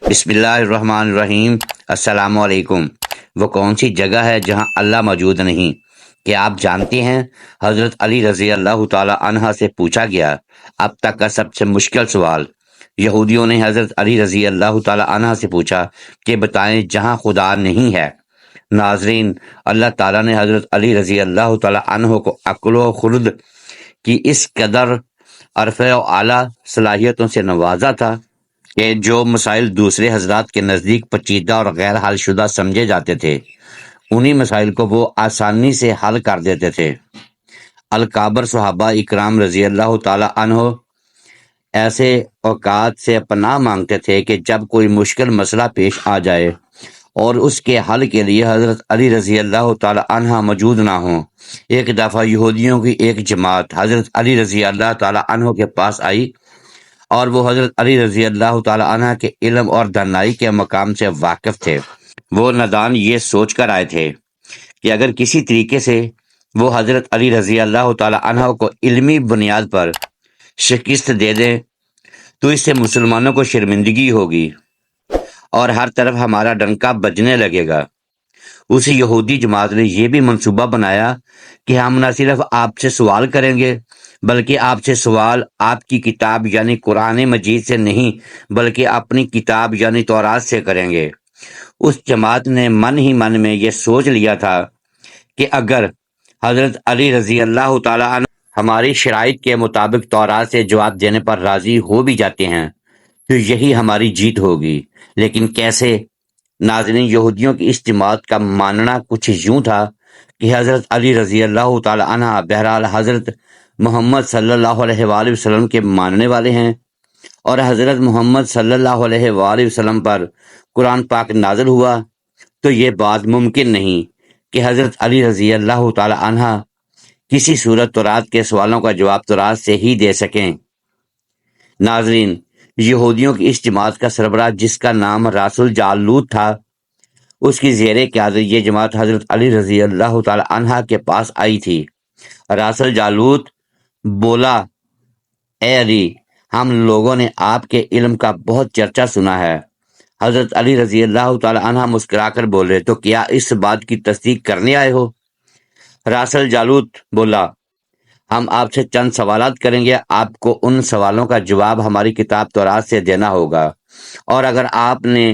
بسم اللہ الرحمن الرحیم۔ السلام علیکم۔ وہ کون سی جگہ ہے جہاں اللہ موجود نہیں؟ کیا آپ جانتے ہیں؟ حضرت علی رضی اللہ تعالی عنہ سے پوچھا گیا اب تک کا سب سے مشکل سوال۔ یہودیوں نے حضرت علی رضی اللہ تعالی عنہ سے پوچھا کہ بتائیں جہاں خدا نہیں ہے۔ ناظرین، اللہ تعالیٰ نے حضرت علی رضی اللہ تعالی عنہ کو عقل و خرد کی اس قدر عرفہ و اعلیٰ صلاحیتوں سے نوازا تھا کہ جو مسائل دوسرے حضرات کے نزدیک پیچیدہ اور غیر حل شدہ سمجھے جاتے تھے، انہی مسائل کو وہ آسانی سے حل کر دیتے تھے۔ الکابر صحابہ اکرام رضی اللہ تعالی عنہ ایسے اوقات سے پناہ مانگتے تھے کہ جب کوئی مشکل مسئلہ پیش آ جائے اور اس کے حل کے لیے حضرت علی رضی اللہ تعالی عنہ موجود نہ ہوں۔ ایک دفعہ یہودیوں کی ایک جماعت حضرت علی رضی اللہ تعالی عنہ کے پاس آئی اور وہ حضرت علی رضی اللہ تعالی عنہ کے علم اور دانائی کے مقام سے واقف تھے۔ وہ نادان یہ سوچ کر آئے تھے کہ اگر کسی طریقے سے وہ حضرت علی رضی اللہ تعالی عنہ کو علمی بنیاد پر شکست دے دیں تو اس سے مسلمانوں کو شرمندگی ہوگی اور ہر طرف ہمارا ڈنکا بجنے لگے گا۔ اس یہودی جماعت نے یہ بھی منصوبہ بنایا کہ ہم نہ صرف آپ سے سوال کریں گے بلکہ آپ سے سوال آپ کی کتاب یعنی قرآن مجید سے نہیں بلکہ اپنی کتاب یعنی تورات سے کریں گے۔ اس جماعت نے من ہی من میں یہ سوچ لیا تھا کہ اگر حضرت علی رضی اللہ تعالی عنہ ہماری شرائط کے مطابق تورات سے جواب دینے پر راضی ہو بھی جاتے ہیں تو یہی ہماری جیت ہوگی۔ لیکن کیسے؟ ناظرین، یہودیوں کی اس جماعت کا ماننا کچھ یوں تھا کہ حضرت علی رضی اللہ تعالی عنہ بہرحال حضرت محمد صلی اللہ علیہ وآلہ وسلم کے ماننے والے ہیں اور حضرت محمد صلی اللہ علیہ وآلہ وسلم پر قرآن پاک نازل ہوا تو یہ بات ممکن نہیں کہ حضرت علی رضی اللہ تعالی عنہ کسی صورت تورات کے سوالوں کا جواب تورات سے ہی دے سکیں۔ ناظرین، یہودیوں کی اس جماعت کا سربراہ جس کا نام راس الجالوت تھا، اس کی زیر قیادت یہ جماعت حضرت علی رضی اللہ تعالی عنہ کے پاس آئی تھی۔ راس الجالوت بولا، اے علی، ہم لوگوں نے آپ کے علم کا بہت چرچا سنا ہے۔ حضرت علی رضی اللہ تعالی عنہ مسکرا کر بولے، تو کیا اس بات کی تصدیق کرنے آئے ہو؟ راس الجالوت بولا، ہم آپ سے چند سوالات کریں گے، آپ کو ان سوالوں کا جواب ہماری کتاب تورات سے دینا ہوگا، اور اگر آپ نے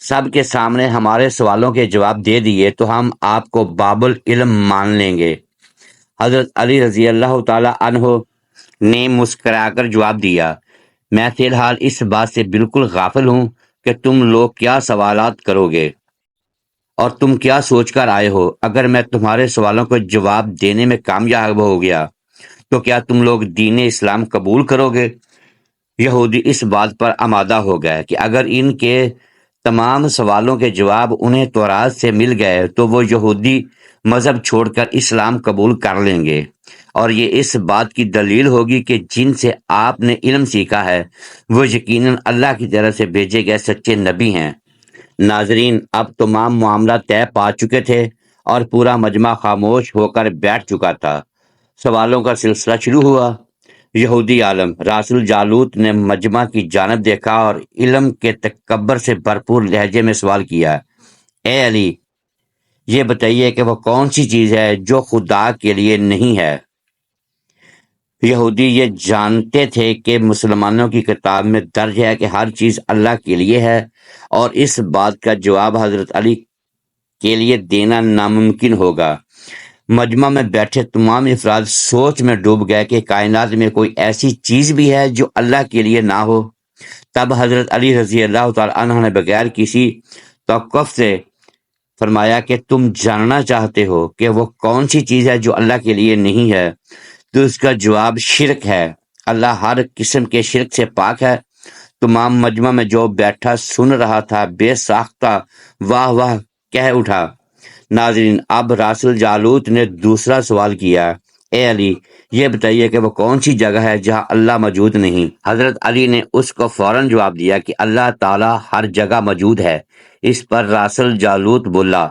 سب کے سامنے ہمارے سوالوں کے جواب دے دیے تو ہم آپ کو باب العلم مان لیں گے۔ حضرت علی رضی اللہ تعالی عنہ نے مسکرا کر جواب دیا، میں فی الحال اس بات سے بالکل غافل ہوں کہ تم لوگ کیا سوالات کرو گے اور تم کیا سوچ کر آئے ہو۔ اگر میں تمہارے سوالوں کو جواب دینے میں کامیاب ہو گیا تو کیا تم لوگ دین اسلام قبول کرو گے؟ یہودی اس بات پر آمادہ ہو گئے کہ اگر ان کے تمام سوالوں کے جواب انہیں تورات سے مل گئے تو وہ یہودی مذہب چھوڑ کر اسلام قبول کر لیں گے، اور یہ اس بات کی دلیل ہوگی کہ جن سے آپ نے علم سیکھا ہے وہ یقیناً اللہ کی طرف سے بھیجے گئے سچے نبی ہیں۔ ناظرین، اب تمام معاملہ طے پا چکے تھے اور پورا مجمع خاموش ہو کر بیٹھ چکا تھا۔ سوالوں کا سلسلہ شروع ہوا۔ یہودی عالم راس الجالوت نے مجمع کی جانب دیکھا اور علم کے تکبر سے بھرپور لہجے میں سوال کیا، اے علی، یہ بتائیے کہ وہ کون سی چیز ہے جو خدا کے لیے نہیں ہے؟ یہودی یہ جانتے تھے کہ مسلمانوں کی کتاب میں درج ہے کہ ہر چیز اللہ کے لیے ہے، اور اس بات کا جواب حضرت علی کے لیے دینا ناممکن ہوگا۔ مجمع میں بیٹھے تمام افراد سوچ میں ڈوب گئے کہ کائنات میں کوئی ایسی چیز بھی ہے جو اللہ کے لیے نہ ہو۔ تب حضرت علی رضی اللہ تعالی عنہ نے بغیر کسی توقف سے فرمایا کہ تم جاننا چاہتے ہو کہ وہ کون سی چیز ہے جو اللہ کے لیے نہیں ہے، تو اس کا جواب شرک ہے۔ اللہ ہر قسم کے شرک سے پاک ہے۔ تمام مجمع میں جو بیٹھا سن رہا تھا بے ساختہ واہ واہ کہہ اٹھا۔ ناظرین، اب راس الجالوت نے دوسرا سوال کیا، اے علی، یہ بتائیے کہ وہ کون سی جگہ ہے جہاں اللہ موجود نہیں؟ حضرت علی نے اس کو فوراً جواب دیا کہ اللہ تعالیٰ ہر جگہ موجود ہے۔ اس پر راس الجالوت بولا،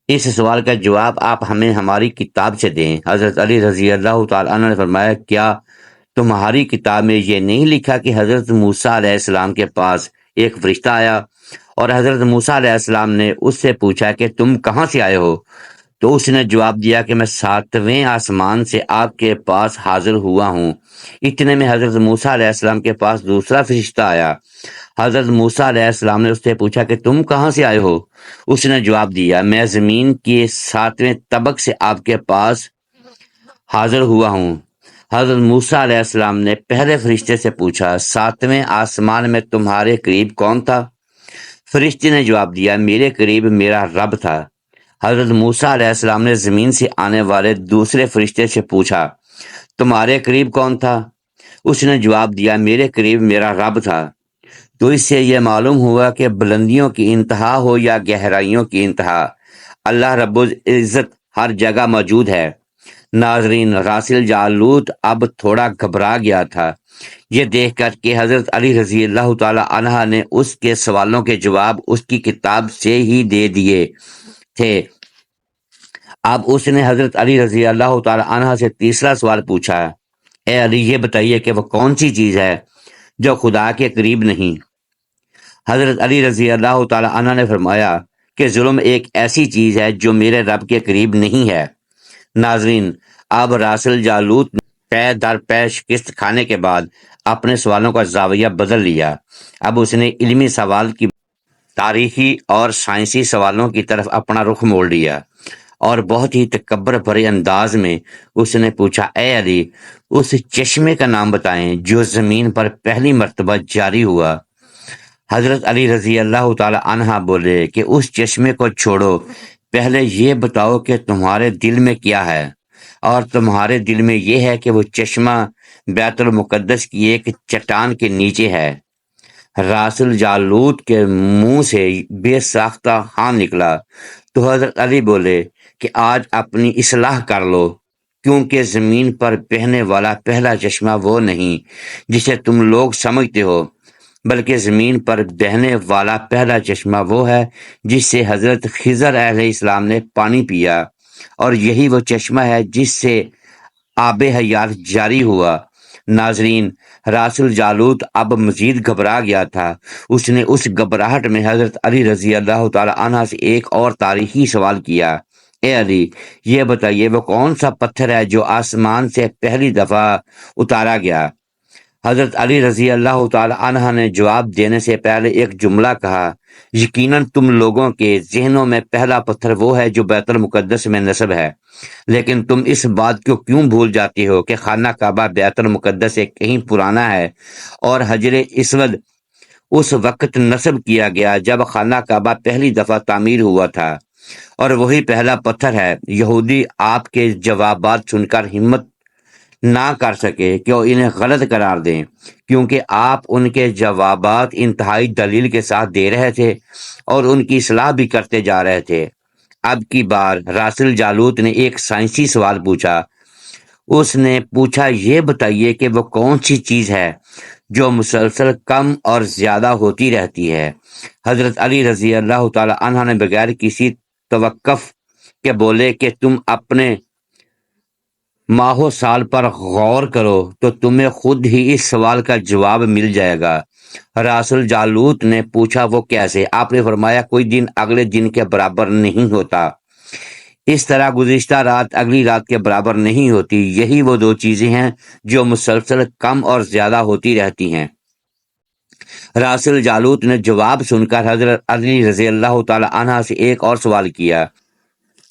اس سوال کا جواب آپ ہمیں ہماری کتاب سے دیں۔ حضرت علی رضی اللہ تعالی عنہ نے فرمایا، کیا تمہاری کتاب میں یہ نہیں لکھا کہ حضرت موسیٰ علیہ السلام کے پاس ایک فرشتہ آیا اور حضرت موسیٰ علیہ السلام نے اس سے پوچھا کہ تم کہاں سے آئے ہو؟ تو اس نے جواب دیا کہ میں 7ویں آسمان سے آپ کے پاس حاضر ہوا ہوں۔ اتنے میں حضرت موسیٰ علیہ السلام کے پاس دوسرا فرشتہ آیا۔ حضرت موسیٰ علیہ السلام نے اس سے پوچھا کہ تم کہاں سے آئے ہو؟ اس نے جواب دیا میں زمین کے 7ویں طبق سے آپ کے پاس حاضر ہوا ہوں۔ حضرت موسیٰ علیہ السلام نے پہلے فرشتے سے پوچھا 7ویں آسمان میں تمہارے قریب کون تھا؟ فرشتے نے جواب دیا میرے قریب میرا رب تھا۔ حضرت موسیٰ علیہ السلام نے زمین سے آنے والے دوسرے فرشتے سے پوچھا تمہارے قریب کون تھا؟ اس نے جواب دیا میرے قریب میرا رب تھا۔ تو اس سے یہ معلوم ہوا کہ بلندیوں کی انتہا ہو یا گہرائیوں کی انتہا، اللہ رب العزت ہر جگہ موجود ہے۔ ناظرین، راسل جالوت اب تھوڑا گھبرا گیا تھا یہ دیکھ کر کہ حضرت علی رضی اللہ تعالی عنہ نے اس کے سوالوں کے جواب اس کی کتاب سے ہی دے دیے تھے۔ اب اس نے حضرت علی رضی اللہ تعالی عنہ سے تیسرا سوال پوچھا اے علی یہ بتائیے کہ وہ کون سی چیز ہے جو خدا کے قریب نہیں؟ حضرت علی رضی اللہ تعالی عنہ نے فرمایا کہ ظلم ایک ایسی چیز ہے جو میرے رب کے قریب نہیں ہے۔ ناظرین، اب راسل جالوت نے پے در پے شکست کھانے کے بعد اپنے سوالوں کا زاویہ بدل لیا۔ اب اس نے علمی سوال کی تاریخی اور سائنسی سوالوں کی طرف اپنا رخ موڑ لیا اور بہت ہی تکبر بھرے انداز میں اس نے پوچھا اے علی اس چشمے کا نام بتائیں جو زمین پر پہلی مرتبہ جاری ہوا۔ حضرت علی رضی اللہ تعالی عنہ بولے کہ اس چشمے کو چھوڑو، پہلے یہ بتاؤ کہ تمہارے دل میں کیا ہے، اور تمہارے دل میں یہ ہے کہ وہ چشمہ بیت المقدس کی ایک چٹان کے نیچے ہے۔ راسل جالوت کے منہ سے بے ساختہ ہاں نکلا تو حضرت علی بولے کہ آج اپنی اصلاح کر لو، کیونکہ زمین پر بہنے والا پہلا چشمہ وہ نہیں جسے تم لوگ سمجھتے ہو، بلکہ زمین پر بہنے والا پہلا چشمہ وہ ہے جس سے حضرت خضر علیہ السلام نے پانی پیا، اور یہی وہ چشمہ ہے جس سے آب حیات جاری ہوا۔ ناظرین، راسل جالوت اب مزید گھبرا گیا تھا۔ اس نے اس گھبراہٹ میں حضرت علی رضی اللہ تعالی عنہ سے ایک اور تاریخی سوال کیا اے علی یہ بتائیے وہ کون سا پتھر ہے جو آسمان سے پہلی دفعہ اتارا گیا؟ حضرت علی رضی اللہ تعالی عنہ نے جواب دینے سے پہلے ایک جملہ کہا یقیناً تم لوگوں کے ذہنوں میں پہلا پتھر وہ ہے جو بیت المقدس میں نصب ہے، لیکن تم اس بات کو کیوں بھول جاتے ہو کہ خانہ کعبہ بیت المقدس سے کہیں پرانا ہے، اور حجر اسود اس وقت نصب کیا گیا جب خانہ کعبہ پہلی دفعہ تعمیر ہوا تھا، اور وہی پہلا پتھر ہے۔ یہودی آپ کے جوابات سن کر ہمت نہ کر سکے کہ وہ انہیں غلط قرار دیں، کیونکہ آپ ان کے جوابات انتہائی دلیل کے ساتھ دے رہے تھے اور ان کی اصلاح بھی کرتے جا رہے تھے۔ اب کی بار راسل جالوت نے ایک سائنسی سوال پوچھا۔ اس نے پوچھا یہ بتائیے کہ وہ کون سی چیز ہے جو مسلسل کم اور زیادہ ہوتی رہتی ہے؟ حضرت علی رضی اللہ تعالی عنہ نے بغیر کسی توقف کے بولے کہ تم اپنے ماہ و سال پر غور کرو تو تمہیں خود ہی اس سوال کا جواب مل جائے گا۔ راسل جالوت نے پوچھا وہ کیسے؟ آپ نے فرمایا کوئی دن اگلے دن کے برابر نہیں ہوتا، اس طرح گزشتہ رات اگلی رات کے برابر نہیں ہوتی۔ یہی وہ دو چیزیں ہیں جو مسلسل کم اور زیادہ ہوتی رہتی ہیں۔ راسل جالوت نے جواب سن کر حضرت علی رضی اللہ تعالی عنہ سے ایک اور سوال کیا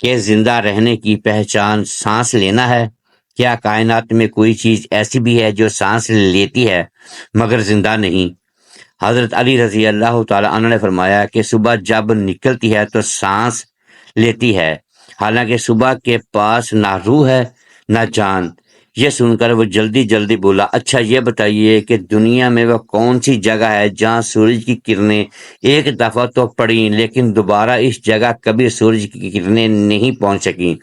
کہ زندہ رہنے کی پہچان سانس لینا ہے؟ کیا کائنات میں کوئی چیز ایسی بھی ہے جو سانس لیتی ہے مگر زندہ نہیں؟ حضرت علی رضی اللہ تعالی عنہ نے فرمایا کہ صبح جب نکلتی ہے تو سانس لیتی ہے، حالانکہ صبح کے پاس نہ روح ہے نہ جان۔ یہ سن کر وہ جلدی جلدی بولا اچھا یہ بتائیے کہ دنیا میں وہ کون سی جگہ ہے جہاں سورج کی کرنیں ایک دفعہ تو پڑیں لیکن دوبارہ اس جگہ کبھی سورج کی کرنیں نہیں پہنچ سکیں؟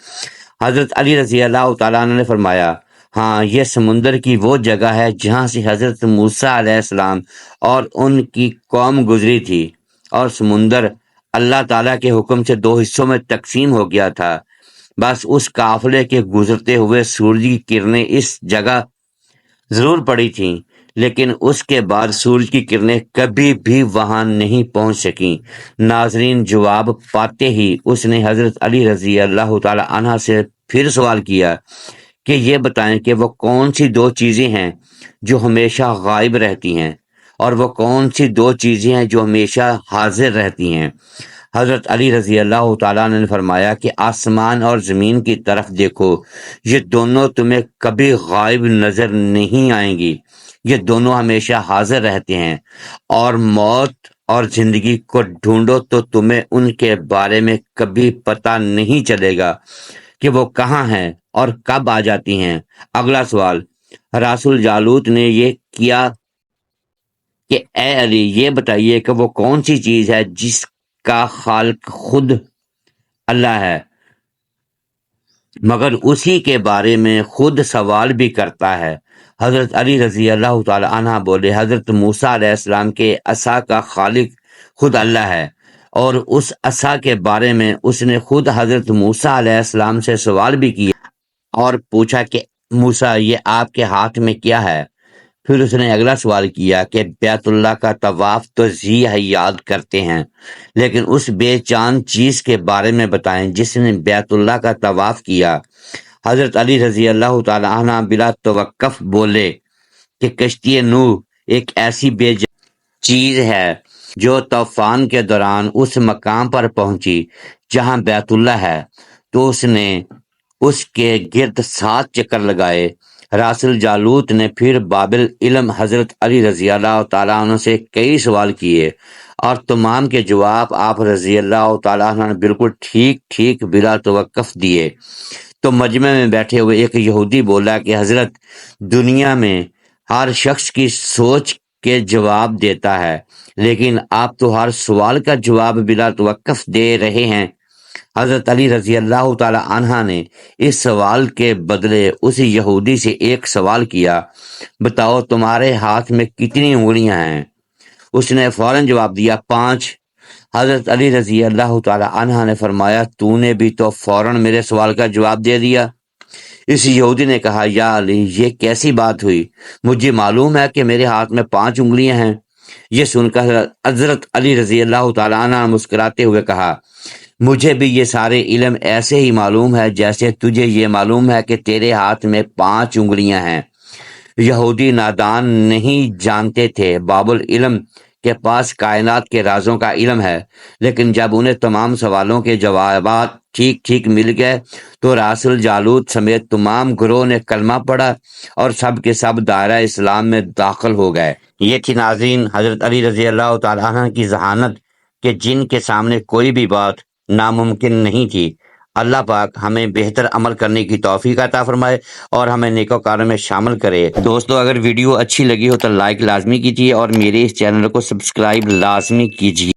حضرت علی رضی اللہ تعالیٰ عنہ نے فرمایا ہاں یہ سمندر کی وہ جگہ ہے جہاں سے حضرت موسیٰ علیہ السلام اور ان کی قوم گزری تھی، اور سمندر اللہ تعالیٰ کے حکم سے دو حصوں میں تقسیم ہو گیا تھا۔ بس اس قافلے کے گزرتے ہوئے سورج کی کرنیں اس جگہ ضرور پڑی تھیں، لیکن اس کے بعد سورج کی کرنیں کبھی بھی وہاں نہیں پہنچ سکیں۔ ناظرین، جواب پاتے ہی اس نے حضرت علی رضی اللہ تعالی عنہ سے پھر سوال کیا کہ یہ بتائیں کہ وہ کون سی دو چیزیں ہیں جو ہمیشہ غائب رہتی ہیں، اور وہ کون سی دو چیزیں ہیں جو ہمیشہ حاضر رہتی ہیں۔ حضرت علی رضی اللہ تعالیٰ نے فرمایا کہ آسمان اور زمین کی طرف دیکھو، یہ دونوں تمہیں کبھی غائب نظر نہیں آئیں گی، یہ دونوں ہمیشہ حاضر رہتے ہیں، اور موت اور زندگی کو ڈھونڈو تو تمہیں ان کے بارے میں کبھی پتہ نہیں چلے گا کہ وہ کہاں ہیں اور کب آ جاتی ہیں۔ اگلا سوال، رسول جالوت نے یہ کیا کہ اے علی، یہ بتائیے کہ وہ کون سی چیز ہے جس کا خالق خود اللہ ہے، مگر اسی کے بارے میں خود سوال بھی کرتا ہے۔ حضرت علی رضی اللہ تعالی عنہ بولے، حضرت موسیٰ علیہ السلام کے عصا کا خالق خود اللہ ہے، اور اس عصا کے بارے میں اس نے خود حضرت موسیٰ علیہ السلام سے سوال بھی کیا اور پوچھا کہ موسیٰ، یہ آپ کے ہاتھ میں کیا ہے؟ پھر اس نے اگلا سوال کیا کہ بیت اللہ کا طواف تو ذی حیات کرتے ہیں، لیکن اس بے جان چیز کے بارے میں بتائیں جس نے بیت اللہ کا طواف کیا۔ حضرت علی رضی اللہ تعالی عنہ بلا توقف بولے کہ کشتی نوح ایک ایسی بے جان چیز ہے جو طوفان کے دوران اس مقام پر پہنچی جہاں بیت اللہ ہے، تو اس نے اس کے گرد 7 چکر لگائے۔ راسل جالوت نے پھر بابل علم حضرت علی رضی اللہ تعالیٰ عنہ سے کئی سوال کیے، اور تمام کے جواب آپ رضی اللہ تعالیٰ عنہ نے بالکل ٹھیک بلا توقف دیے۔ تو مجمع میں بیٹھے ہوئے ایک یہودی بولا کہ حضرت، دنیا میں ہر شخص کی سوچ کے جواب دیتا ہے، لیکن آپ تو ہر سوال کا جواب بلا توقف دے رہے ہیں۔ حضرت علی رضی اللہ تعالی عنہ نے اس سوال کے بدلے اس یہودی سے ایک سوال کیا، بتاؤ تمہارے ہاتھ میں کتنی انگلیاں ہیں؟ اس نے فوراً جواب دیا، 5۔ حضرت علی رضی اللہ تعالی عنہ نے فرمایا، تو نے بھی تو فوراً میرے سوال کا جواب دے دیا۔ اس یہودی نے کہا، یا علی، یہ کیسی بات ہوئی؟ مجھے معلوم ہے کہ میرے ہاتھ میں 5 انگلیاں ہیں۔ یہ سن کر حضرت علی رضی اللہ تعالی عنہ نے مسکراتے ہوئے کہا، مجھے بھی یہ سارے علم ایسے ہی معلوم ہے جیسے تجھے یہ معلوم ہے کہ تیرے ہاتھ میں 5 انگلیاں ہیں۔ یہودی نادان نہیں جانتے تھے، باب العلم کے پاس کائنات کے رازوں کا علم ہے، لیکن جب انہیں تمام سوالوں کے جوابات ٹھیک مل گئے تو راسل جالوت سمیت تمام گروہ نے کلمہ پڑھا اور سب کے سب دائرہ اسلام میں داخل ہو گئے۔ یہ تھی ناظرین حضرت علی رضی اللہ تعالیٰ عنہ کی ذہانت کہ جن کے سامنے کوئی بھی بات ناممکن نہیں تھی۔ اللہ پاک ہمیں بہتر عمل کرنے کی توفیق عطا فرمائے اور ہمیں نیکوکاروں میں شامل کرے۔ دوستو، اگر ویڈیو اچھی لگی ہو تو لائک لازمی کیجیے اور میرے اس چینل کو سبسکرائب لازمی کیجیے۔